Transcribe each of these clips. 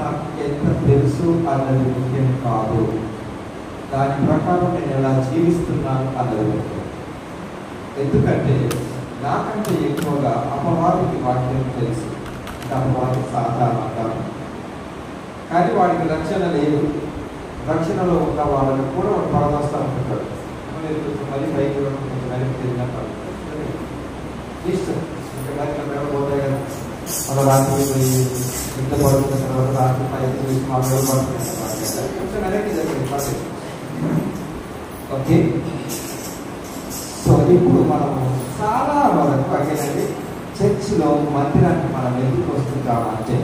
నాకు ఎంత తెలుసు అన్నది ముఖ్యం కాదు, దాని ప్రకారం నేను ఎలా జీవిస్తున్నాను అన్నది ముఖ్యం. ఎందుకంటే నాకంటే ఎక్కువగా అపవాదికి వాక్యం తెలుసు. అపవాది సాధారణంగా, కానీ వాడికి రక్షణ లేదు. రక్షణలో ఉన్న వాళ్ళని కూడా వాడు పరదోస్తా ఉంటుంటాడు. మరి పైకి మరి తిరిగినట్టు ఇష్టం ఇంకా మరి పోతాయి కదా. మన రాత్రి పోయి ఇంత పడుతున్న తర్వాత రాత్రి పైకి చూసి మా పడుతున్నాయి కొంచెం వెనక్కి జరిగింది. ఓకే, సో ఇప్పుడు మనము చాలా వరకు అగేనండి చర్చిలో మందిరానికి మనం ఎందుకు వస్తుంటామంటే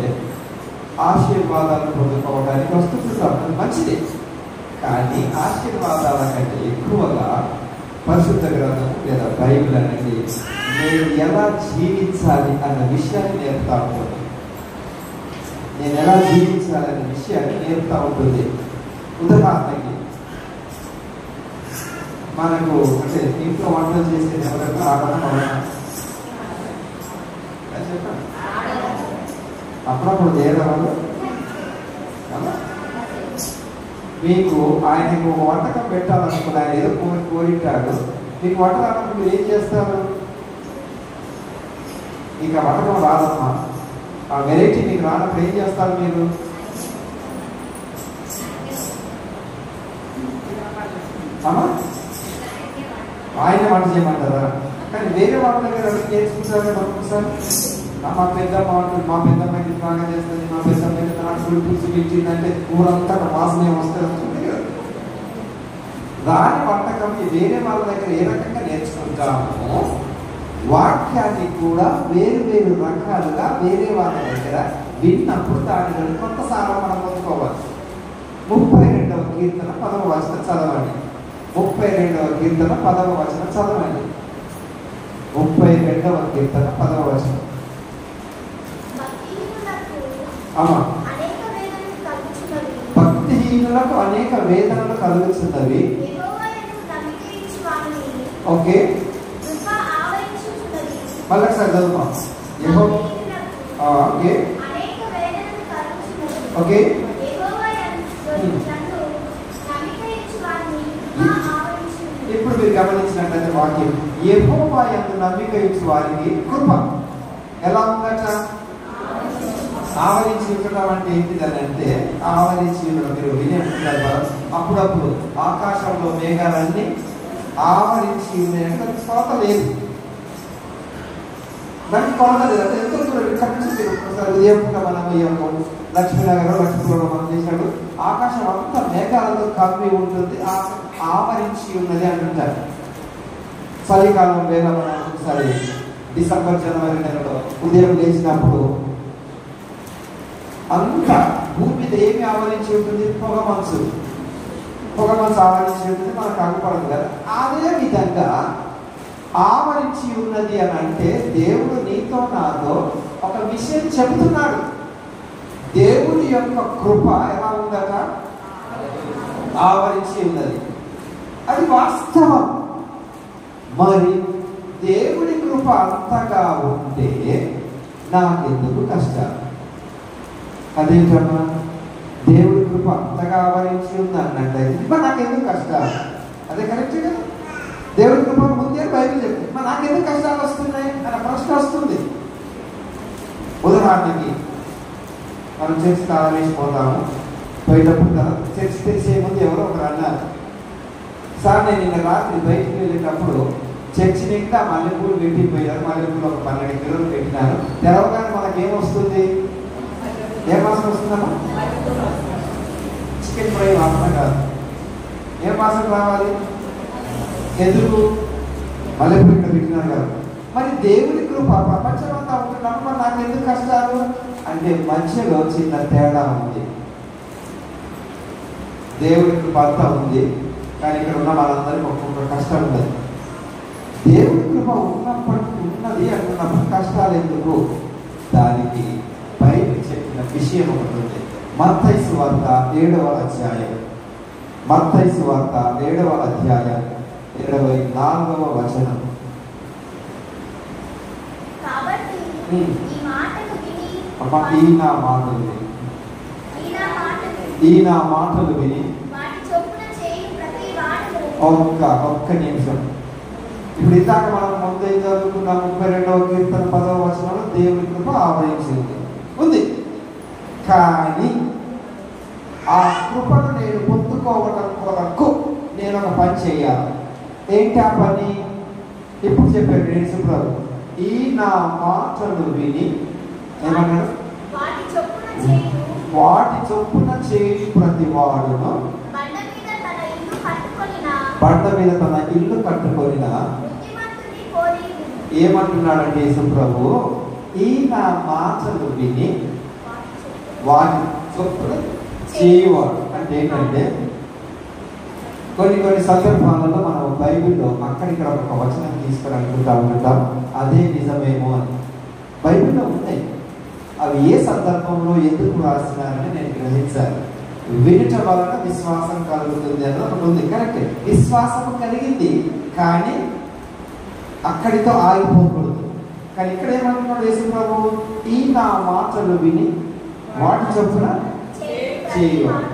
ఆశీర్వాదాలు పొందుకోవడానికి వస్తుంటాం. అది మంచిదే, కానీ ఆశీర్వాదాల కంటే ఎక్కువగా పరిశుద్ధ గ్రంథం లేదా బైబిల్ అనేది నేను ఎలా జీవించాలి అన్న విషయాన్ని నేర్పుతా ఉంటుంది. నేను ఎలా జీవించాలనే విషయాన్ని నేర్పుతా ఉంటుంది. ఉదాహరణకి మనకు అంటే ఇంట్లో వంటలు చేసేది ఎవరైనా ఆడడం చెప్పండి, అప్పుడప్పుడు చేయడం మీకు ఆయనకు ఒక వంటకం పెట్టాలనుకున్న ఆయన ఏదో కోరింటాడు. మీకు వంట రానప్పుడు మీరు ఏం చేస్తారు? మీకు ఆ వంటకం రాదమ్మా, ఆ వెరైటీ మీకు రానప్పుడు ఏం చేస్తారు మీరు? అమ్మా ఆయన వంట చేయమంటారా? కానీ వేరే వాళ్ళ దగ్గర అడిగి నేర్చుకుంటారని అనుకుంటారు. మా పెద్దమ్మ మా పెద్దమ్మాయి బాగా చేస్తుంది, మా పెద్దమ్మాయి నాకు పులుసు పిలిచిందంటే కూరంతా వాసనే వస్తుంది కదా. దాని వంటకం వేరే వాళ్ళ దగ్గర ఏ రకంగా నేర్చుకుంటామో వాక్యాన్ని కూడా వేరు వేరు రకాలుగా వేరే వాళ్ళ దగ్గర విన్నప్పుడు దానిలో కొంత సారం మనం పొందుకోవాలి. 32వ కీర్తన 10వ వచనం చదవండి. 32వ కీర్తన 10వ వచనం చదవండి. 32వ కీర్తన 10వ వచనం. భక్తిహీనులకు అనేక వేదనలు కలుగుతున్నవి. ఓకే, మళ్ళీ ఒకసారి చదువుతాం. ఓకే ఓకే, ఇప్పుడు మీరు గమనించినట్లయితే వాక్యం యెహోవా యందు నమ్మిక ఇచ్చు వారికి కృప ఎలా ఉందట? ఆవరించి ఉండడం అంటే ఏంటిదని అంటే ఆవరించి ఉండడం మీరు వినే ఉంటున్నారు కదా. అప్పుడప్పుడు ఆకాశంలో మేఘాలన్నీ ఆవరించి ఉన్నాయంటే కొరత లేదు, దానికి కొరత లేదు. అంటే ఎంతో ఒకసారి ఉదయం మనం లక్ష్మీనగర్ లక్ష్మీపురంలో మనం చేసినప్పుడు ఆకాశం అంతా మేఘాలతో కమ్మి ఉంటుంది, ఆవరించి ఉన్నది అంటుంటారు. చలికాలం వేళ మనం ఒకసారి డిసెంబర్ జనవరి నెలలో ఉదయం లేచినప్పుడు అంతా భూమి మీద ఏమి ఆవరించి ఉంటుంది? పొగ మంచు ఆవరించి ఉంటుంది, మనకు అగుపడదు కదా. అదే విధంగా ఆవరించి ఉన్నది అని అంటే దేవుడు నీతో నాతో ఒక విషయం చెబుతున్నాడు. దేవుడి యొక్క కృప ఎలా ఉందట? ఆవరించి ఉన్నది. అది వాస్తవం. మరి దేవుడి కృప అంతగా ఉంటే నాకెందుకు కష్టాలు? అదేంటమ్మా, దేవుడి కృప అంతగా ఆవరించి ఉంది అన్నట్టయితే మరి నాకెందుకు కష్టాలు? అదే కరెక్టే కదా. దేవుడి కృప ముందే బైబిల్ చెప్తుంది, మరి నాకెందుకు కష్టాలు వస్తున్నాయి అన్న ప్రశ్న వస్తుంది. ఉదాహరణకి మనం చర్చి తాళం వేసిపోతాము, పోయేటప్పుడు కదా చర్చి తెలిసే ముందు ఎవరో ఒకరు అన్నారు, సార్ నేను నిన్న రాత్రి బయటికి వెళ్ళేటప్పుడు చర్చి నిండా మల్లెపూలు పెట్టిపోయారు, మల్లెపూలు ఒక 12 కిలోలు పెట్టినారు. తెరవగానే మనకేమొస్తుంది? ఏం వాసన వస్తుందమ్మా? చికెన్ ఫ్రై వాసన కాదు. ఏం వాసన రావాలి? ఎందుకు? మల్లెపూలు ఇక్కడ పెట్టినారు కదా. మరి దేవుడి కృప ప్రపంచం అంతా ఉంటున్నప్పుడు మరి నాకు ఎందుకు కష్టాలు అంటే మధ్యలో చిన్న తేడా ఉంది. దేవుడి కృప అంతా ఉంది, కానీ ఇక్కడ ఉన్న వాళ్ళందరికీ ఒక్కొక్క కష్టం ఉన్నది. దేవుడి కృప ఉన్నది అంటున్నప్పుడు కష్టాలు ఎందుకు? దానికి బైబిల్ చెప్పిన విషయం ఒకటి ఉంది. మత్తయి సువార్త 7వ అధ్యాయం, మత్తయి సువార్త 7వ అధ్యాయం 24వ వచనం. కాబట్టి ఈ నా మాటలు ఈ నా మాటలు విని ఒక్క నిమిషం. ఇప్పుడు ఇందాక మనం ముందే చదువుకున్న 32వ కీర్తన 10వ వచనంలో దేవుని కృప ఆవరించింది ఉంది. కానీ ఆ కృపను నేను పొందుకోవడం కొరకు నేను ఒక పని చేయాలి. ఏంటి ఆ పని? ఇప్పుడు చెప్పాడు యేసుప్రభు, ఈ నా మాటలు విని ఏమన్నాడు? వాటి చొప్పున చేయి ప్రతి వాడును బండ మీద తన ఇల్లు కట్టుకొనిన. ఏమంటున్నాడంటే యేసుప్రభు, ఈ నా మాటలు విని వాటి చొప్పున చేయవాడు అంటే ఏంటంటే, కొన్ని సందర్భాలలో మనం బైబిల్లో అక్కడిక్కడ ఒక వచనం తీసుకొని అనుకుంటా ఉంటాం అదే నిజమేమో అని. బైబిల్లో ఉన్నాయి, అవి ఏ సందర్భంలో ఎందుకు రాసినారని నేను గ్రహించాను. వినటం వలన విశ్వాసం కలుగుతుంది అని ఒకటి ఉంది. కరెక్ట్, విశ్వాసం కలిగింది, కానీ అక్కడితో ఆగిపోకూడదు. కానీ ఇక్కడ ఏమంటున్నాడు యేసుప్రభు, ఈ నా మాటలు విని వాటి చొప్పున చేయవాడు.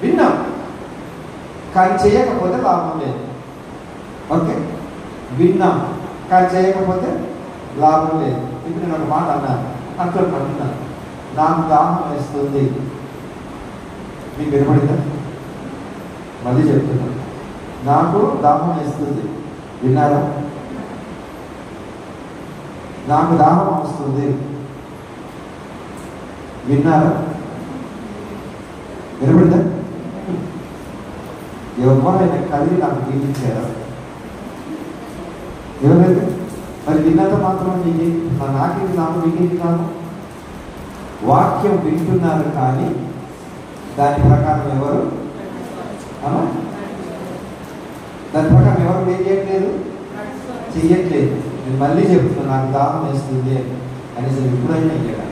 విన్నాం కానీ చేయకపోతే లాభం లేదు. ఓకే, విన్నాం కానీ చేయకపోతే లాభం లేదు. ఇప్పుడు నేను ఒక మాట అన్నాను, అంటున్నాను, నాకు దాహం వేస్తుంది. మీకు వినపడిందా? మళ్ళీ చెప్తున్నాను, నాకు దాహం వేస్తుంది. విన్నారా? నాకు దాహం వస్తుంది. విన్నారా? వినపడిందా? ఎవరైనా కలిగి నాకు జీవించారా? ఎవరైతే మరి విన్నంత మాత్రం నీకు నాకేంటి నాకు మీకేంటి కాదు. వాక్యం వింటున్నారు కానీ దాని ప్రకారం ఎవరు దాని ప్రకారం ఎవరు ఏం చేయట్లేదు, చెయ్యట్లేదు. నేను మళ్ళీ చెప్తున్నాను, నాకు దాహం వేస్తుంది అనేసి ఎప్పుడైనా ఇయ్యడా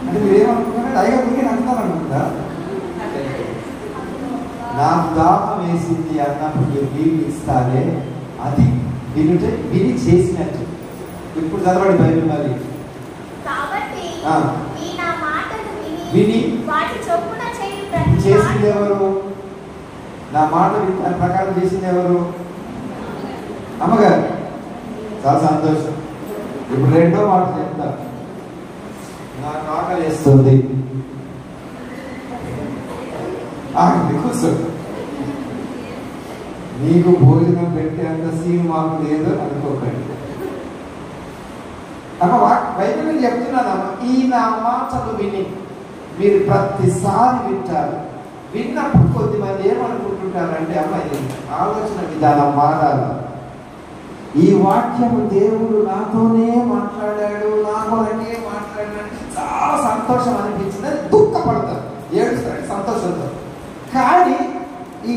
అంటే మీరేమనుకుంటున్నారు? అయ్యా మీకు అంటున్నారు అనుకుంటా. నాకు దాహం వేసింది అన్నప్పుడు మీరు నీళ్ళు ఇస్తారే, అది వినుంటే విని చేసినట్టు. ఇప్పుడు చదవండి బైబిల్ మరి. విని చేసింది ఎవరు? నా మాట దాని ప్రకారం చేసింది ఎవరు? అమ్మగారు. చాలా సంతోషం. ఇప్పుడు రెండో మాట చెప్తా, నాకు ఆకలి వేస్తుంది. కూర్చో, నీకు భోజనం పెట్టే అంత సీన్ మాకు లేదు అనుకోకండి. అమ్మ బైబిల్ చెప్తున్నానమ్మా, ఈ నా మాటలు విని మీరు ప్రతిసారి వింటారు. విన్నప్పుడు కొద్దిమంది ఏమనుకుంటుంటారంటే, అమ్మ ఇది ఆలోచన విధానం మారాలి. ఈ వాక్యము దేవుడు నాతోనే మాట్లాడాడు, నా కొరకే మాట్లాడాడు, చాలా సంతోషం అనిపించింది, దుఃఖపడతారు, ఏడుస్తాడు సంతోషంతో. కానీ ఈ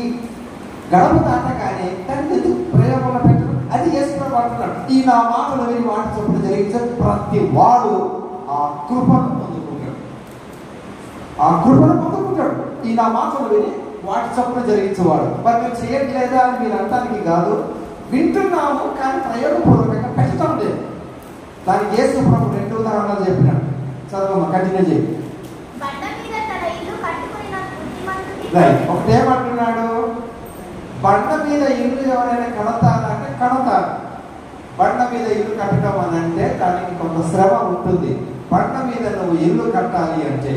గడప దాటగానే దాన్ని ఎందుకు ప్రయోగంలో పెట్టడం? అది యేసుప్రభు అంటున్నాడు, ఈ నా మాటలు విని వాటి చొప్పున జరిగించే ప్రతి వాడు ఆ కృపను పొందుకుంటాడు. ఆ కృపను పొందుకుంటాడు. ఈ నా మాటలు విని వాటి చొప్పున జరిగించేవాడు. మరి మేము చేయట్లేదా అని మీరు అంటానికి కాదు, వింటున్నాము కానీ ప్రయోగపూర్వకంగా పెట్టడం లేదు. దానికి యేసుప్రభు 2 ఉదాహరణలు చెప్పినాడు. చదవమ్మా, కంటిన్యూ చేయి. ఒకటేమంటున్నాడు, బండ మీద ఇల్లు ఎవరైనా కడతారంటే కడతారు. బండ మీద ఇల్లు కట్టడం అని అంటే దానికి కొంత శ్రమ ఉంటుంది. బండ మీద నువ్వు ఇల్లు కట్టాలి అంటే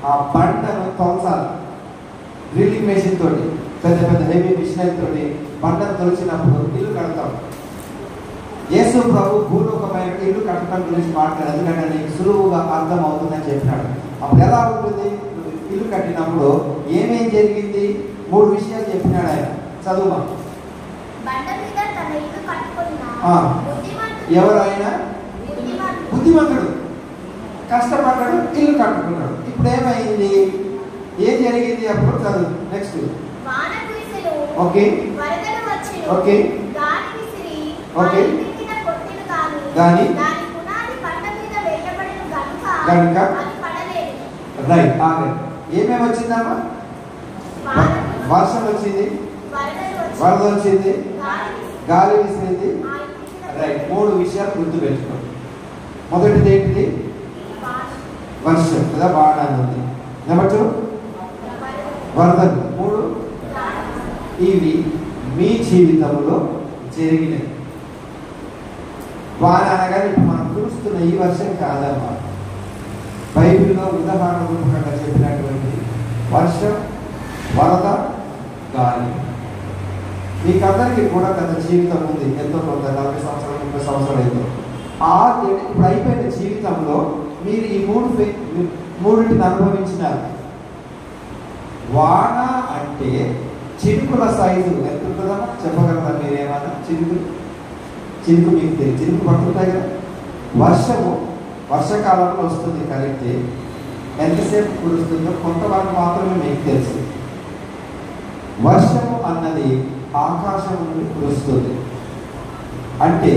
ఆ బండను తొలచాలి. డ్రిల్లింగ్ మెషిన్ తోటి, పెద్ద పెద్ద హెవీ మిషనరీ తోటి బండను తొలిచినప్పుడు ఇల్లు కడతాం. యేసు ప్రభు భూలోకమైన ఇల్లు కట్టడం గురించి మాట్లాడారు, ఎందుకంటే నీకు సులువుగా అర్థం అవుతుందని చెప్పినాడు. అప్పుడు ఎలా ఉంటుంది? ఇల్లు కట్టినప్పుడు ఏమేం జరిగింది? 3 విషయాలు చెప్పినాడు ఆయన. చదువు. ఎవరైనా బుద్ధిమంతుడు కష్టపడ్డాడు, ఇల్లు కట్టుకున్నాడు. ఇప్పుడు ఏమైంది? ఏం జరిగింది? అప్పుడు చదువు. నెక్స్ట్. ఓకే ఓకే ఓకే కానీ కనుక రైట్ ఆగండి. ఏమేమి వచ్చిందమ్మా? వర్షం వచ్చింది, వరద వచ్చింది, గాలి విసిరింది. రైట్, 3 విషయాలు గుర్తుపెట్టుకోండి. మొదటిది ఏంటిది? వర్షం కదా, వాన ఉంది. నెంబర్ 2 వరదలు. 3 ఇవి మీ జీవితంలో జరిగినవి. వాన అనగానే ఇప్పుడు మనం చూస్తున్న ఈ వర్షం కాదమ్మా. బైబిల్లో ఉదాహరణ రూపకంగా చెప్పినటువంటి వర్షం, వరద, గాలి. మీకందరికీ కూడా గత జీవితం ఉంది, ఎంతో కొంత 40 సంవత్సరాలు 30 సంవత్సరాలు ఎంతో. ఇప్పుడు అయిపోయిన జీవితంలో మీరు ఈ మూడింటిని అనుభవించినారు. వాన అంటే చినుకుల సైజు ఎంత ఉంటుందా చెప్పగలరా మీరేమన్నా? చినుకు మీకు తెలియదు, చినుకు పడుతుంటాయి కదా. వర్షము వర్షాకాలంలో వస్తుంది కరెక్టే, ఎంతసేపు కురుస్తుందో కొంతవరకు మాత్రమే మీకు తెలుసు. వర్షము అన్నది ఆకాశం నుండి కురుస్తుంది. అంటే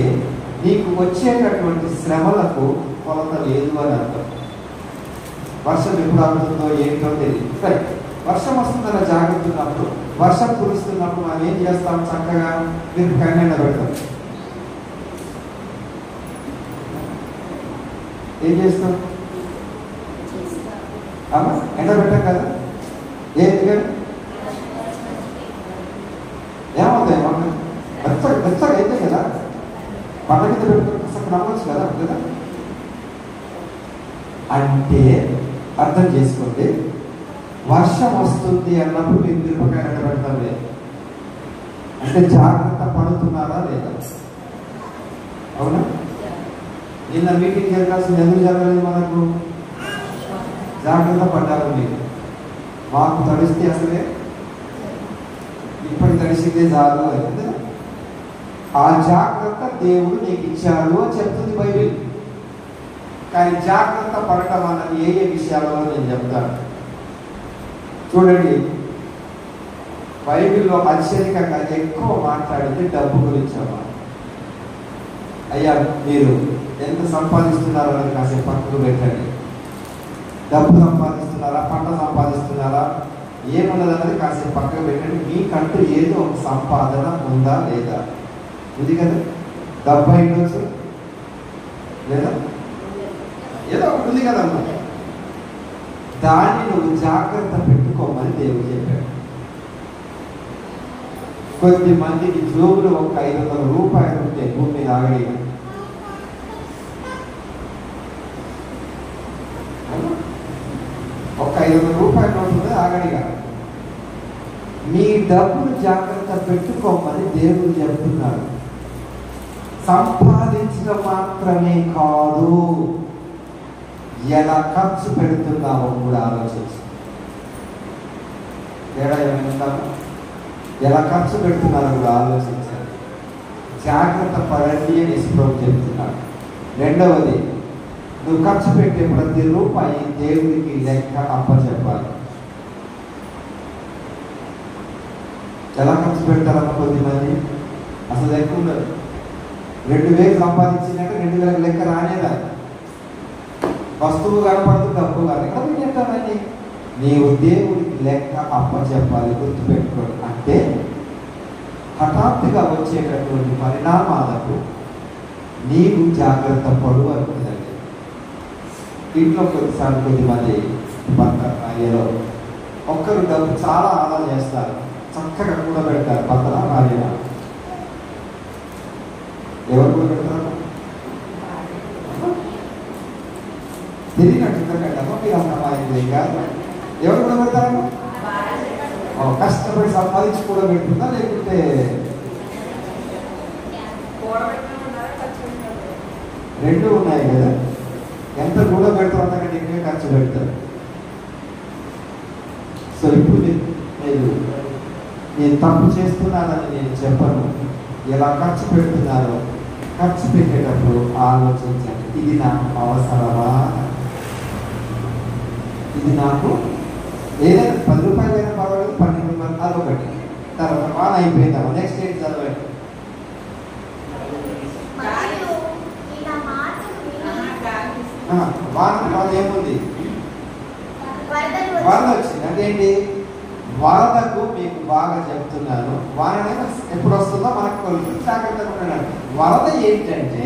నీకు వచ్చేటటువంటి శ్రమలకు కొలత లేదు అని అర్థం. వర్షం ఎప్పుడు ఆగుతుందో ఏంటో తెలియదు. సరే, వర్షం వస్తుందన్న జాగ్రత్త ఉన్నప్పుడు, వర్షం కురుస్తున్నప్పుడు మనం ఏం చేస్తాం? చక్కగా మిరపకాయ ఎండబెడతాం. ఏం చేస్తాం? ఎండబెట్టాం కదా. ఏంటి ఏమవుతాయి? మెత్తగా అయితే కదా, పంట కింద పెట్టుకుని నమ్మచ్చు కదా కదా. అంటే అర్థం చేసుకోండి, వర్షం వస్తుంది అన్నప్పుడు మీరు మిరపకాయ ఎండబెడతాం లేదు అంటే జాగ్రత్త పడుతున్నారా లేదా? అవునా? నిన్న మీటింగ్ జరగాల్సింది ఎందుకు జరగలేదు? మనకు జాగ్రత్త పడ్డారు మీరు. మాకు తడిస్తే అసలే ఇప్పటి తడిసిందే చాలు అయితే ఆ జాగ్రత్త దేవుడు నీకు ఇచ్చాడు అని చెప్తుంది బైబిల్. కానీ జాగ్రత్త పడటం అన్నది ఏ విషయాలలో నేను చెప్తాను చూడండి. బైబిల్లో అత్యధికంగా ఎక్కువ మాట్లాడితే డబ్బు గురించి అమ్మా. అయ్యా మీరు ఎంత సంపాదిస్తున్నారో అని కాసేపు పక్కకు పెట్టండి. డబ్బు సంపాదిస్తున్నారా, పంట సంపాదిస్తున్నారా, ఏమున్నదన్నది కాసేపు పక్కకు పెట్టండి. మీకంటూ ఏదో ఒక సంపాదన ఉందా లేదా? ఉంది కదా. డబ్బు ఉండొచ్చు లేదా, ఏదో ఒకటి ఉంది కదమ్మా. దాన్ని నువ్వు జాగ్రత్త పెట్టుకోమని దేవుడు చెప్పాడు. కొద్ది మందికి జోబులు ఒక 500 రూపాయలు ఉంటే భూమి మీద ఆగడిగా ఒక 500 రూపాయలు ఉంటుంది ఆగడిగా. మీ డబ్బును జాగ్రత్త పెట్టుకోమని దేవుడు చెప్తున్నాడు. సంపాదించడం మాత్రమే కాదు, ఎలా ఖర్చు పెడుతున్నామో కూడా ఆలోచించు. తేడా ఏమైనా ఎలా ఖర్చు పెడుతున్నారో కూడా ఆలోచించాలి. జాగ్రత్త పడండి అని ప్రభు చెప్తున్నాడు. రెండవది, నువ్వు ఖర్చు పెట్టే ప్రతి రూపాయి దేవుడికి లెక్క అప్పచెప్పాలి. ఎలా ఖర్చు పెడతారన్న కొద్దిమంది అసలు లెక్క ఉండదు. 2000 సంపాదించినాక 2000 లెక్క రానేదా? వస్తువు కనపడుతుంది, డబ్బు కాదు. ఎక్కడ పెట్టామని నీవు దేవుడికి లెక్క అప్పచెప్పాలి. గుర్తుపెట్టుకోండి. అంటే హఠాత్తుగా వచ్చేటటువంటి పరిణామాలకు నీవు జాగ్రత్త పడు అనుకుందండి. ఇంట్లో కొద్దిసార్లు కొద్దిమంది భర్త భార్యలో ఒక్కరు డబ్బు చాలా ఆదా చేస్తారు, చక్కగా కూడా పెడతారు. భర్తల భార్య ఎవరు కూడా పెడతారు? తెలియనట్టు మీరు అర్థమైంది కాదు. ఎవరు కూడా పెడతారమ్మా? కష్టపడి సంపాదించి కూడా పెడుతుందా, లేకుంటే రెండు ఉన్నాయి కదా. ఎంత కూడా పెడతారు అంతకంటే ఎక్కువ ఖర్చు పెడతారు. సో ఇప్పుడు నేను తప్పు చేస్తున్నానని నేను చెప్పను. ఎలా ఖర్చు పెడుతున్నారో ఖర్చు పెట్టేటప్పుడు ఆలోచించండి. ఇది నాకు అవసరమా? ఇది నాకు ఏదైనా 10 రూపాయలైనా పర్వాలేదు, 12 రూపాయలు అదొకటి. తర్వాత వాన అయిపోయిందామా, నెక్స్ట్ ఏంటి చదవండి. వాన ఏముంది? వరద వచ్చింది. అంటే ఏంటి? వరదకు మీకు బాగా చెప్తున్నాను, వాన ఎప్పుడు వస్తుందో మనకు తెలుసు, జాగ్రత్తగా ఉండండి. వరద ఏంటంటే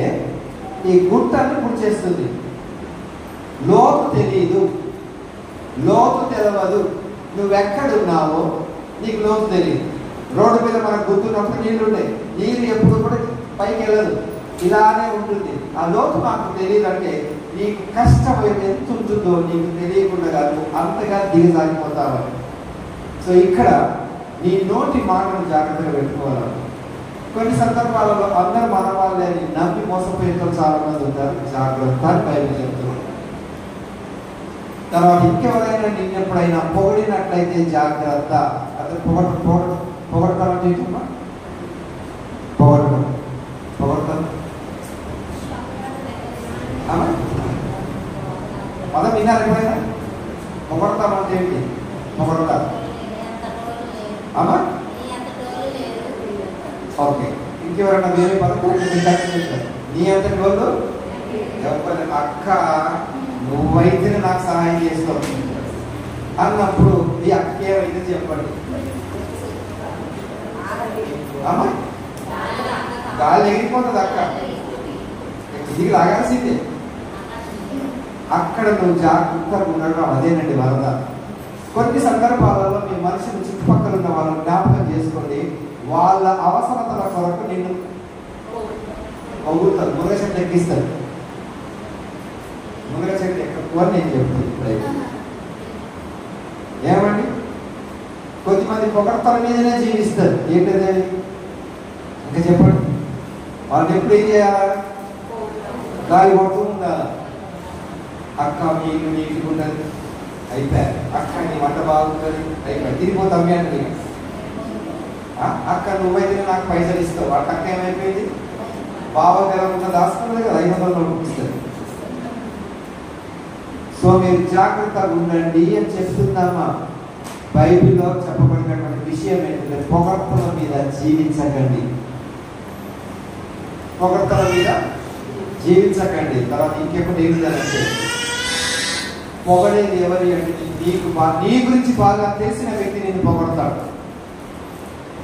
ఈ గుట్టని పుడిచేస్తుంది. లోతు తెలియదు, లోతు తెలవదు. నువ్వెక్కడున్నావో నీకు లోతు తెలియదు. రోడ్డు మీద మనకు గుర్తున్నప్పుడు నీళ్ళు ఉంటాయి, నీరు ఎప్పుడు కూడా పైకి వెళ్ళదు, ఇలానే ఉంటుంది. ఆ లోతు నాకు తెలియదు అంటే నీకు కష్టం ఎంత ఉంటుందో నీకు తెలియకుండా కాదు, అంతగా దిగజారిపోతావని. సో ఇక్కడ నీ నోటి మాటను జాగ్రత్తగా పెట్టుకోవాలి. కొన్ని సందర్భాలలో అందరూ మన వాళ్ళే అని నమ్మి మోసపోయేతో చాలా మంది ఉంటారు. జాగ్రత్త అని బైబిల్ చెప్తున్నారు. తర్వాత ఇంకెవరైనా నిన్నెప్పుడైనా పొగిడినట్లయితే జాగ్రత్త. అతను పొగడతాం అంటే ఏంటమ్మా? పొగడతాం పదం విన్నారు ఎప్పుడైనా? పొగడతాం అంటే ఏంటి? పొగడతా అమ్మా. ఓకే, ఇంకెవరైనా వేరే పదం నీ అంతటి వాళ్ళు ఎవరి అక్క నువ్వైతే నాకు సహాయం చేస్తావు అన్నప్పుడు ఈ అక్క ఏమైతే చెప్పండి అమ్మా. గాలి ఎగిరిపోతుంది అక్క, దిగి లాగాల్సిందే. అక్కడ నువ్వు జాగ్రత్తగా ఉండడం అదేనండి వరద. కొన్ని సందర్భాలలో మీ మనిషిని చుట్టుపక్కల ఉన్న వాళ్ళని జ్ఞాపకం చేసుకోండి. వాళ్ళ అవసరతల కొరకు నిన్ను పొగుడుతారు, మునగ చెట్టు ఎక్కిస్తారు. మునగ చెట్టు ఎక్కకూడని నేను చెప్తాను ఇప్పుడైతే. ఏమండి, కొద్దిమంది పొగడతల మీదనే జీవిస్తారు. ఏంటది ఇంకా చెప్పండి. వాళ్ళని ఎప్పుడు ఏం చేయాలా? గాలి కొడుతూ ఉండాలి. అక్క మీకు నీటిగా ఉండదు, అయిపోయారు. అక్క నీ వంట బాగుంటుంది, అయిపోయి తిరిగిపోతాం అంటే. అక్క నువ్వైతే నాకు పైసలు ఇస్తావు. వాళ్ళ అక్క ఏమైపోయింది? బాబా ఎలా ఉన్న దాచుకున్నది కదా, 500 ఇస్తుంది. సో మీరు జాగ్రత్తగా ఉండండి అని చెప్తున్నామా. బైబిల్లో చెప్పబడినటువంటి విషయం ఏంటంటే పొగడ్తల మీద జీవించకండి, పొగడ్తల మీద జీవించకండి. తర్వాత ఇంకెకటి ఏంటంటే పొగడేది ఎవరి అంటే నీ గురించి బాగా తెలిసిన వ్యక్తి నేను పొగడతాడు.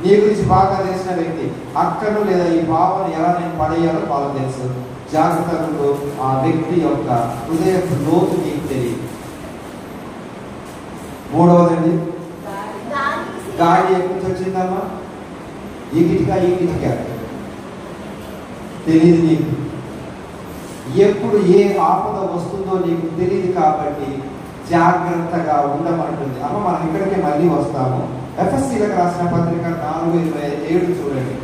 నీ గురించి బాగా తెలిసిన వ్యక్తి అక్కను లేదా ఈ బావను ఎలా నేను పడేయాలో బాగా తెలుసు. జాగ్రత్తలు ఆ వ్యక్తి యొక్క హృదయ లోతు నీకు తెలియదు. మూడవదండి, గాలి ఎక్కడి నుంచి వచ్చిందమ్మా? ఈ కిటికా తెలియదు నీకు. ఎప్పుడు ఏ ఆపద వస్తుందో నీకు తెలియదు కాబట్టి జాగ్రత్తగా ఉండమంటుంది. అమ్మ మనం ఇక్కడికే మళ్ళీ వస్తాము. ఎఫ్ఎస్సీలకు రాసిన పత్రిక 4:27 చూడండి.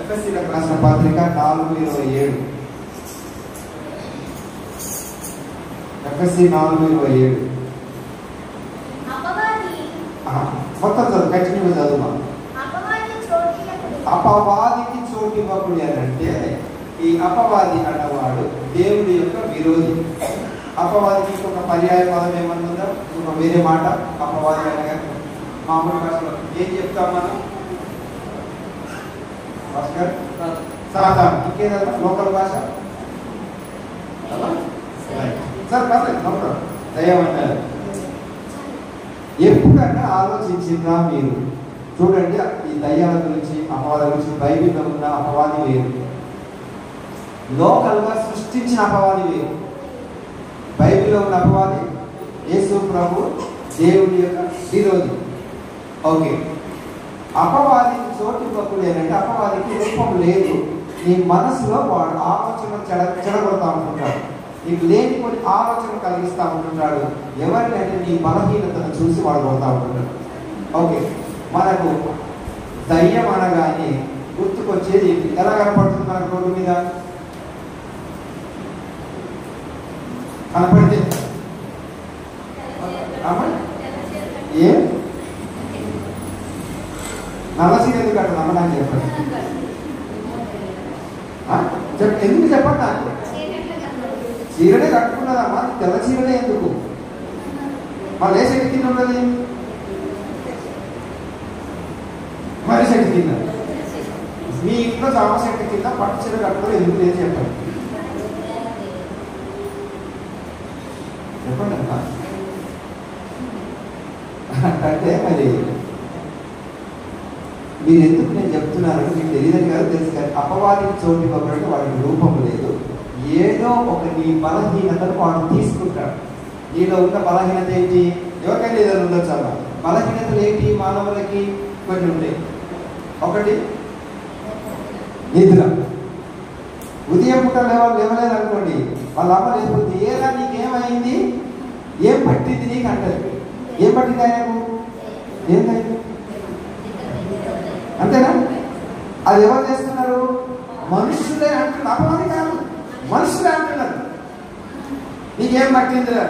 ఎఫ్ఎస్సీలకు రాసిన పత్రిక 4:27. ఎఫ్ఎస్సీ 4:27 మొత్తం చదువు, కంటిన్యూ చదువు. అపవాదికి చోటు ఇవ్వకూడదు అని అంటే ఈ అపవాది అన్నవాడు దేవుడి యొక్క విరోధి. అపవాదికి ఇంకొక పర్యాయ పదం ఏమన్నా ఒక వేరే మాట అపవాది అనగా మామూలు భాషలో ఏం చెప్తాం మనం? భాస్కర్ సాధారణ ఇంకేదన్నా లోకల్ భాష సార్ కాదు దయమన్నారు. ఎప్పుడన్నా ఆలోచించిందా మీరు? చూడండి, ఈ దయ్యాల గురించి అపవాద గురించి బైబిల్లో ఉన్న అపవాది వేరు, లోకల్గా సృష్టించిన అపవాది వేరు. బైబిల్లో ఉన్న అపవాది యేసు ప్రభు దేవుడి యొక్క విరోధి. ఓకే, అపవాదికి చోటు ఇవ్వకూడదు ఏంటంటే అపవాదికి రూపం లేదు. నీ మనసులో వాడు ఆలోచన చెడగొడతా ఉంటుంటాడు, నీకు లేని కొన్ని ఆలోచనలు కలిగిస్తూ ఉంటుంటాడు. ఎవరికంటే నీ బలహీనతను చూసి వాడు కొడతా ఉంటుంటాడు. ఓకే, మనకు దయ్యం అనగానే గుర్తుకొచ్చేది ఎలా కనపడుతుంది మనకు? రోడ్డు మీద కనపడితే ఏ నల్ల చీర ఎందుకు కట్టదు అమ్మ? నాకు చెప్పండి, ఎందుకు చెప్పండి నాకు? చీరనే కట్టుకున్నదమ్మా, తెల్ల చీరనే ఎందుకు? మళ్ళీ ఏ శక్తి కింద ఉన్నది? మరి శక్తి కింద. మీ ఇంట్లో చామ శక్తి కింద పట్టు చీర కట్టుకోవడం ఎందుకు లేదు చెప్పండి? చెప్పండి అమ్మా. అంటే మరి మీరు ఎందుకు నేను చెప్తున్నానని మీకు తెలియదని కాదు, తెలుసు. కానీ అపవాదికి చోటు ఇవ్వబడితే వాడికి రూపం లేదు. ఏదో ఒక నీ బలహీనతను వాడు తీసుకుంటాడు. నీలో ఉన్న బలహీనత ఏంటి? ఎవరికైనా ఏదైనా ఉండొచ్చు అలా. బలహీనతలు ఏంటి? మానవులకి కొన్ని ఉంటాయి. ఒకటి నిద్ర. ఉదయం పూట లేవలేదు అనుకోండి, వాళ్ళ అమ్మ లేకపోతే ఏలా నీకేమైంది, ఏం పట్టింది నీకు అంటది. ఏం పట్టింది ఆయనకు? ఏంటంటే అంతేనా? అది ఎవరు చేస్తున్నారు? మనుషులే అంటున్నారు. అపవాది కాదు, మనుషులే అంటున్నారు. నీకేం పట్టిందిరా?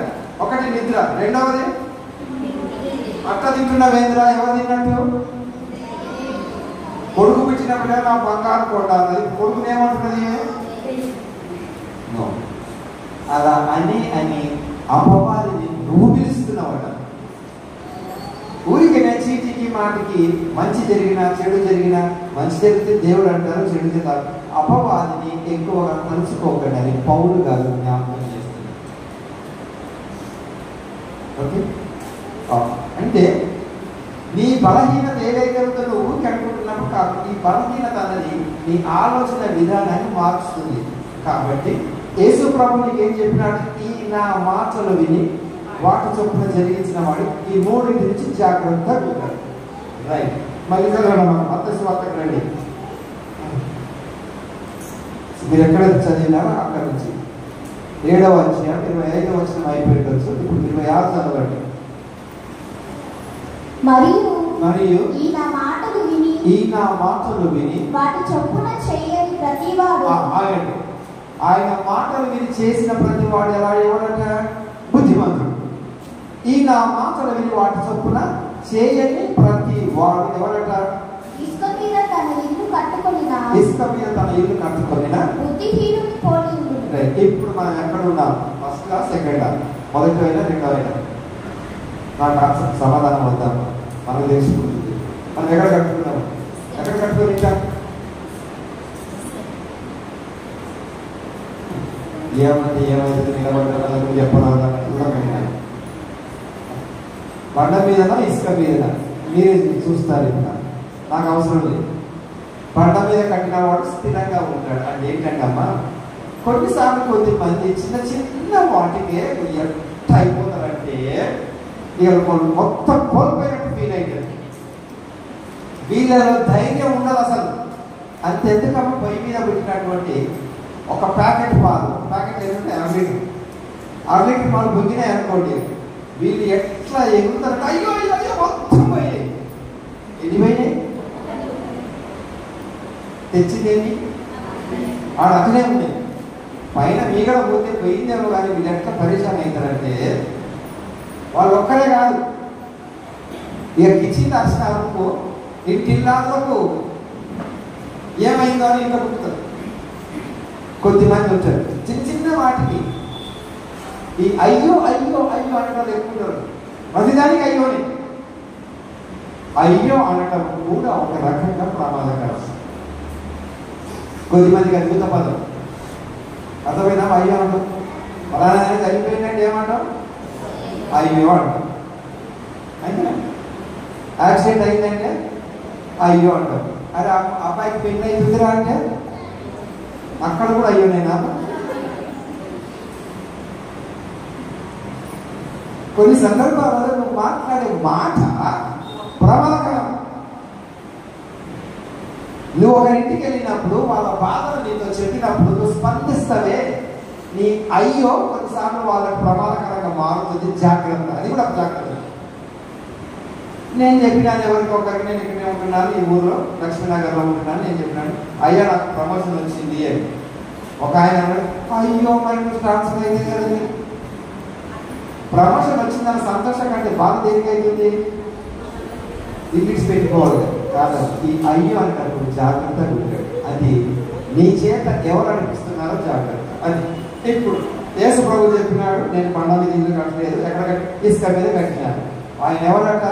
ఒకటి నిద్ర. రెండవది అట్ట తింటున్నావేంద్రా? ఎవరు తిన్నట్టు? కొడుకు పెట్టినప్పుడే నా బంగారు కొండ అన్నది. కొడుకుని ఏమంటున్నది? అలా అని అపవాదిని నువ్వు పిలుస్తున్నావట. ఊరికి చీటికి మాటికి మంచి జరిగినా చెడు జరిగినా, మంచి జరిగితే దేవుడు అంటారు, చెడు చేస్తారు. అపవాదిని ఎక్కువగా తలుచుకోకండి అని పౌలు గారు జ్ఞాపకం చేస్తున్నారు. ఓకే, అంటే నీ బలహీనత ఏదైతే ఉందో నువ్వు ఊరికి అనుకుంటున్నప్పుడు కాదు. ఈ బలహీనత అన్నది నీ ఆలోచన విధానాన్ని మార్చుతుంది. కాబట్టి యేసు ప్రభు నీకు ఏం చెప్పినాడు? ఈ నా మాటలు విని వాటి చొప్పున జరిగించిన వాడు ఈ మూడింటి నుంచి జాగ్రత్తగా ఉంటాడు. రైట్, మళ్ళీ చదవడం మత్తయి సువార్తకు రండి. మీరు ఎక్కడ చదివినారో అక్కడ నుంచి 7వ అధ్యాయం 25వ వచనం అయిపోయిండొచ్చు. ఇప్పుడు 26 చదవండి. మరియు ఈ నా మాటలు విని వాటి చొప్పున చేయని ప్రతివాడు, ఆయన మాటలు విని చేసిన ప్రతి వాడు ఎలా ఎవడట? బుద్ధిమంతుడు. ఈ నా మాటలు విని వాటి చొప్పున చేయని ప్రతి వాడు ఎవడట? ఇసుక మీద తన ఇల్లు కట్టుకొనిన బుద్ధిహీనుని పోలి ఉండును. ఇప్పుడు మనం ఎక్కడ ఉన్నాం? ఫస్ట్ క్లాస్, సెకండ్ క్లాస్, మొదటి అయినా రెండో అయినా? నాకు సమాధానం వద్దాం, మనకు తెలుసుకుంటుంది. మనం ఎక్కడ కట్టుకున్నాం? ఎక్కడ కట్టుకొని ఇచ్చాం? ఏమైతే నిలబడ్డా చెప్పడం బండ మీదనా ఇసుక మీదనా? మీరే చూస్తారు. ఇక్కడ నాకు అవసరం లేదు. బండ మీద కట్టిన వాడు స్థిరంగా ఉంటాడు. అంటే ఏంటంటమ్మా, కొన్నిసార్లు కొద్దిమంది చిన్న చిన్న వాటికే ఎట్ట అయిపోతారంటే ఇక మొత్తం కోల్పోయినట్టు ఫీల్ అవుతుంది. వీళ్ళలో ధైర్యం ఉండదు అసలు. అంతెందుకమ్మ, పొయ్యి మీద పెట్టినటువంటి ఒక ప్యాకెట్ పాలు, ప్యాకెట్ ఏంటంటే అరలీటర్ పాలు పొంగినాయి అనుకోండి, వీళ్ళు ఎట్లా ఎగురుతారంటే అయ్యో అయ్యో మొత్తం పోయినాయి. ఎన్ని పోయినాయి? తెచ్చిందేమి ఆడ అక్కడే ఉన్నాయి. పైన మీగడ పోతే పోయిందేమో కానీ వీళ్ళు ఎట్లా పరిచయం అవుతారంటే వాళ్ళు ఒక్కరే కాదు, ఇక కిచెన్ దర్శనాలకు ఇంటిల్లాలకు ఏమైందో అని ఇంకా పుట్టుతారు. కొద్దిమంది ఉంటారు చిన్న చిన్న వాటికి ఈ అయ్యో అయ్యో అయ్యో అనటం ఎక్కుంటారు. ప్రతిదానికి అయ్యోని. అయ్యో అనటం కూడా ఒక రకంగా ప్రమాదకరం. కొద్దిమందికి అద్భుత పదం అర్థమైనా? అయ్యో అంటాం. ఫలానా చనిపోయినట్టు ఏమంటాం? అయ్యో అంటాం. అయితే యాక్సిడెంట్ అయిందంటే అయ్యో అంటాం. అరే అబ్బాయికి పెళ్ళి అవుతుందిరా అంటే అక్కడ కూడా అయ్యో నేనా? కొన్ని సందర్భాలలో నువ్వు మాట్లాడే మాట ప్రమాదకరం. నువ్వు ఒకరింటికి వెళ్ళినప్పుడు వాళ్ళ బాధలు నీతో చెప్పినప్పుడు నువ్వు స్పందిస్తావే, నీ అయ్యో కొన్నిసార్లు వాళ్ళకి ప్రమాదకరంగా మారుతుంది. జాగ్రత్త, అది కూడా జాగ్రత్త. నేను చెప్పినాను ఎవరికి ఒకరికి, నేను ఇక్కడే ఉంటున్నాను, ఈ ఊర్లో లక్ష్మీనగర్లో ఉంటున్నాను, నేను చెప్పినాను అయ్యా నాకు ప్రమోషన్ వచ్చింది అని. ఒక ఆయన అయ్యో మరి ట్రాన్స్ఫర్ అయితే కదండి. ప్రమోషన్ వచ్చిందని సంతోషం కంటే బాధ దేనికి అవుతుంది? లిమిట్స్ పెట్టుకోవాలి కాదు. ఈ అయ్యో అంటారు జాగ్రత్తగా ఉంటాడు. అది నీ చేత ఎవరు అనిపిస్తున్నారో జాగ్రత్త. అది ఇప్పుడు యేసు ప్రభు చెప్పినాడు, నేను బండ మీద ఇల్లు కట్టలేదు, ఎక్కడ ఇసుక మీద కట్టినాను. ఆయన ఎవరట?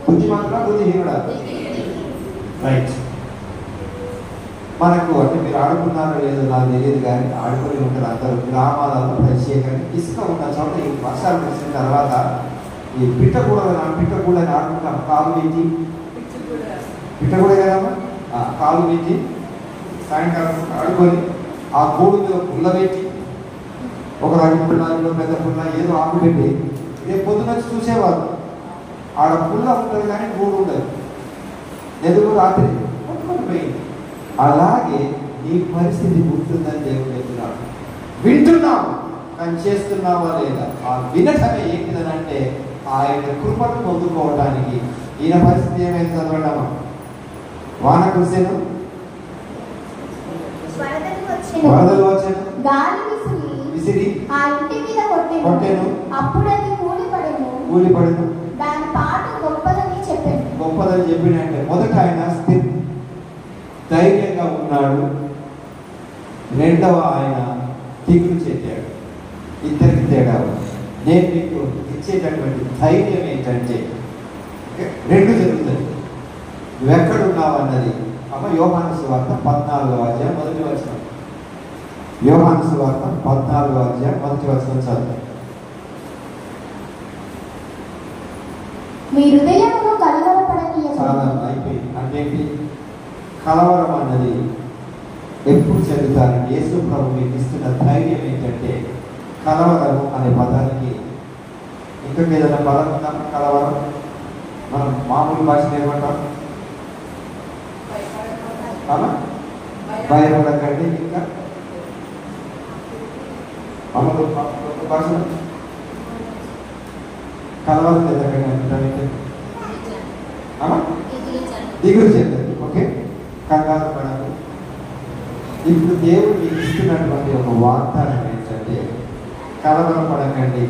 బుద్ధిమంతుడా బుద్ధిహీనుడా? రైట్. మనకు అంటే మీరు ఆడుకున్నారో లేదో నాకు తెలియదు కానీ ఆడుకొని ఉంటారు అందరూ. గ్రామాలలో ప్రత్యేకంగా ఇసుక ఉన్న చోట ఈ వర్షాలు వచ్చిన తర్వాత ఈ పిట్టగూడని ఆడుకుంటాం. కాలు పెట్టి పిట్టగూడ కదమ్మా, కాలు పెట్టి సాయంకాలం ఆడుకొని ఆ గూడు మీద పుల్ల పెట్టి ఒక రాగి పుల్ల పెద్ద పుల్ల ఏదో ఆకు పెట్టి రేపు పొద్దున వచ్చి చూసేవారు. ఆడ పుల్ల ఉంటుంది కానీ గూడు ఉండదు, ఎందుకు రాత్రి పోయింది. అలాగే నీ పరిస్థితి ఉంటుందని దేవుడు చెప్తున్నాడు. వింటున్నావు కానీ చేస్తున్నావా లేదా? ఆ వినటమే ఏంటిదని అంటే ఆయన కృపను పొందుకోవడానికి. ఈయన పరిస్థితి ఏమైంది చదవడమా? వాన కురిసెను, వరదలు వచ్చాను, గాలి విసిరి ఆ ఇంటి మీద కొట్టెను, అప్పుడు అది కూలిపడెను, దాని పాట గొప్పదని చెప్పినంటే మొదట ఆయన ధైర్యంగా ఉన్నాడు, రెండవ ఆయన దిగులు చెందాడు. ఇద్దరికి తేడా. నేను మీకు ఇచ్చేటటువంటి ధైర్యం ఏంటంటే రెండు జరుగుతుంది. నువ్వెక్కడున్నావు అన్నది యోహాను సువార్త 14వ అధ్యాయం 1వ వచనం. యోహాను సువార్త 14వ అధ్యాయం 1వ వచనం చదువు. మీ హృదయమును కలవరపడనీయకుడి. చాలా అయిపోయింది. అంటే కలవరం అన్నది ఎప్పుడు చెందుతారంటే యేసు ప్రభు మీకు ఇస్తున్న ధైర్యం ఏంటంటే కలవరము అనే పదానికి ఇంకొక ఏదైనా పదం ఉందా? కలవరం మనం మామూలు భాషలో ఏమంటాం? భయపడకండి. ఇంకా మామూలు భాషలో కలవరం ఎదగండి అంటే దిగులు చెందండి. ఓకే, కంగారు పడదు. ఇప్పుడు దేవుడు మీకు ఇస్తున్నటువంటి ఒక వాగ్దానం ఏంటంటే కలవరం పడకండి.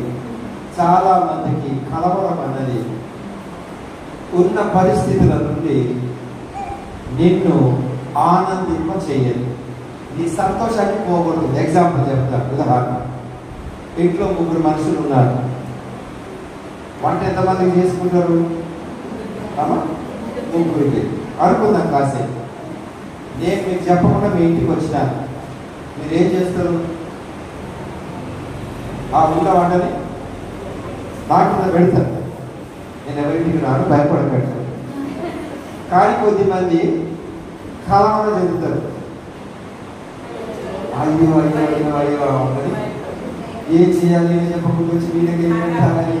చాలా మందికి కలవరం అన్నది ఉన్న పరిస్థితుల నుండి నిన్ను ఆనందింప చేయదు, నీ సంతోషాన్ని పోగొడుతుంది. ఎగ్జాంపుల్ చెప్తాను, ఉదాహరణ. ఇంట్లో 3 మనుషులు ఉన్నారు. వంట ఎంతమందికి చేసుకుంటారు? 3కి అనుకుందాం. కాసేపు నేను మీకు చెప్పకుండా మీ ఇంటికి వచ్చినాను, మీరేం చేస్తారు? ఆ ఊళ్ళ వంటని నాకు పెడతారు. నేను ఎవరింటికి రాను, భయపడకండి. కానీ కొద్దిమంది కలవరం చెందుతారు. అయ్యో అయ్యో అయ్యో అయ్యో అని ఏం చేయాలి అని చెప్పకుండా వచ్చి మీ దగ్గర పెట్టాలని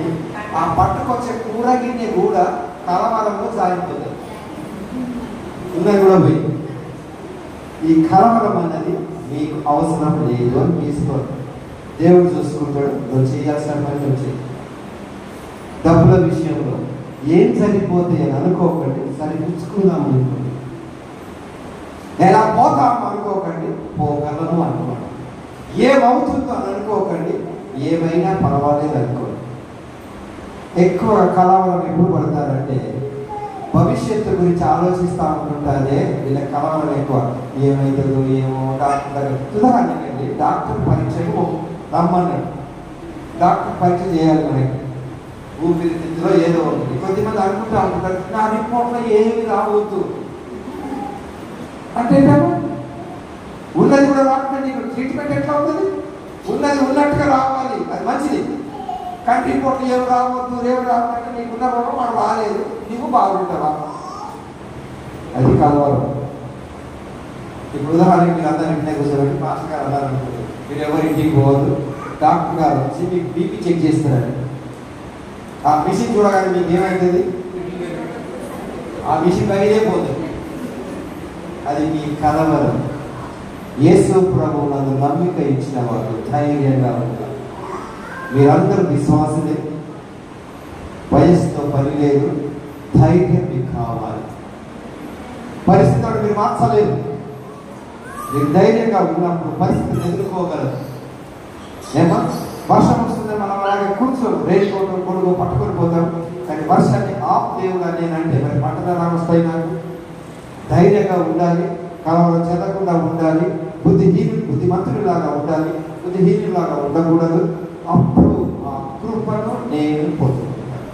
ఆ పట్టుకొచ్చే కూర గిన్నె కూడా కలవరంలో సాగిపోతుంది. ఉన్నది కూడా పోయి. ఈ కలవరం అన్నది మీకు అవసరం లేదు అని తీసుకోండి. దేవుడు చూసుకుంటాడు. నువ్వు చేయాల్సిన పని నువ్వు చేయి. డబ్బుల విషయంలో ఏం సరిపోతే అని అనుకోకండి, సరిపుచ్చుకుందాం అనుకోండి. ఎలా పోతాము అనుకోకండి, పోగలను అనుకోండి. ఏమవుతుందో అని అనుకోకండి, ఏమైనా పర్వాలేదు అనుకోండి. ఎక్కువ కలవరం ఎప్పుడు పడతారంటే భవిష్యత్తు గురించి ఆలోచిస్తూ ఉంటుంటారే, వీళ్ళ కలవరం ఎక్కువ. ఏమవుతుందో ఏమో డాక్టర్ ఉదాహరణకండి, డాక్టర్ పరీక్షకు రమ్మన్నాడు. డాక్టర్ పరీక్ష చేయాలి మనకి, ఊపిరితిత్తులో ఏదో ఉంటుంది. కొద్దిమంది అనుకుంటా ఉంటారు, నా రిపోర్ట్లో ఏమి రావద్దు అంటే ఉన్నది కూడా రాకుండా నీకు ట్రీట్మెంట్ ఎట్లా ఉంటుంది? ఉన్నది ఉన్నట్టుగా రావాలి, అది మంచిది. కానీ రిపోర్ట్లు ఏమి రావద్దు, రేపు రావాలంటే నీకున్న రోగం మనం రాలేదు, నీకు బాగుంటావా? అది కలవరం. ఇప్పుడు ఉదాహరణకి మీరు అందరూ ఇంటికి కూర్చోబెట్టి మాస్టర్ గారు అన్నారనుకుంటారు, మీరు ఎవరి ఇంటికి పోవద్దు, డాక్టర్ గారు వచ్చి మీకు బీపీ చెక్ చేస్తారండి. ఆ మిషన్ చూడగానే మీకు ఏమవుతుంది? ఆ మిషన్ బయటే పోతుంది. అది మీ కలవరం. యేసు ప్రభు నన్ను నమ్మిక ఇచ్చిన వారు ధైర్యంగా ఉంటారు. మీరందరూ విశ్వాసులే, వయస్సుతో పని లేదు, ధైర్యం మీకు కావాలి. పరిస్థితులు మీరు మార్చలేదు. మీరు ధైర్యంగా ఉన్నప్పుడు పరిస్థితిని ఎదుర్కోగలరు. ఏమా వర్షం వస్తుంది, మనం అలాగే కూర్చోం, రైలు కొడుకు పట్టుకొని పోతాం. కానీ వర్షాన్ని ఆఫ్ దేవుడు నేనంటే మరి పంటలు ఎలా వస్తాయి? నాకు ధైర్యంగా ఉండాలి, కలవరం చెందకుండా ఉండాలి, బుద్ధిమంతుడిలాగా ఉండాలి, బుద్ధిహీనులాగా ఉండకూడదు. అప్పుడు ఆ కృపను నేను పొందుకుంటాను.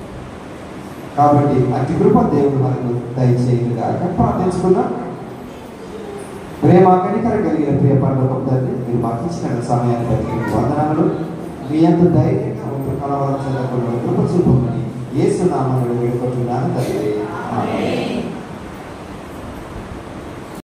కాబట్టి అతి కృప దేవుడు మనకు దయచేయగా ప్రార్థించుకున్నాం. ప్రేమ కనికరం కలిగిన ప్రియ పరలోకపు తండ్రి, మీరు మాకు ఇచ్చిన సమయాన్ని బట్టి వందనాలు. మీ అంత ధైర్యంగా ఉంటూ కలవరం చెందకుండా కృప చూపమని యేసు నామములో వేడుకుంటున్నాను తండ్రి. ఆమేన్.